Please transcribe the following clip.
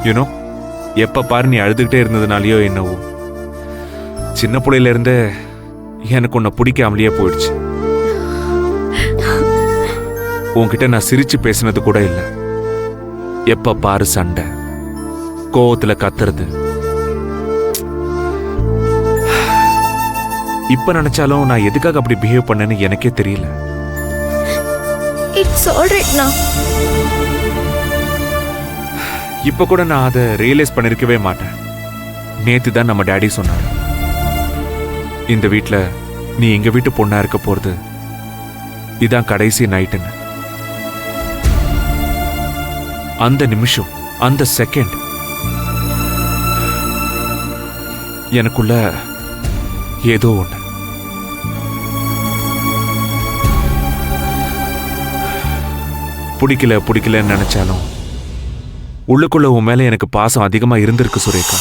You know எப்ப பாரு நீ அழுதுகிட்டே இருந்ததுனாலயோ என்னவோ சின்ன பிள்ளையில இருந்தே எனக்கு உன்னை பிடிக்காமலேயே போயிடுச்சு. உன்கிட்ட நான் சிரிச்சு பேசினது கூட இல்லை. எப்ப பாரு சண்டை, கோவத்துல கத்துறது. இப்ப நினைச்சாலும் நான் எதுக்காக அப்படி பிஹேவ் பண்ணேன்னு எனக்கே தெரியல. இட்ஸ் ஆல்ரைட் நா. இப்ப கூட நான் அதை ரியலைஸ் பண்ணிருக்கவே மாட்டேன். நேத்து தான் நம்ம டாடி சொன்னார், இந்த வீட்ல நீ எங்க வீட்டு பொண்ணா இருக்க போறது இதான் கடைசி நைட்டுன்னு. அந்த நிமிஷம், அந்த செகண்ட் எனக்குள்ள ஏதோ ஒண்ணு. பிடிக்கலன்னு நினைச்சாலும் உள்ளுக்குள்ள உன் மேல எனக்கு பாசம் அதிகமா இருந்திருக்கு சுரேகா.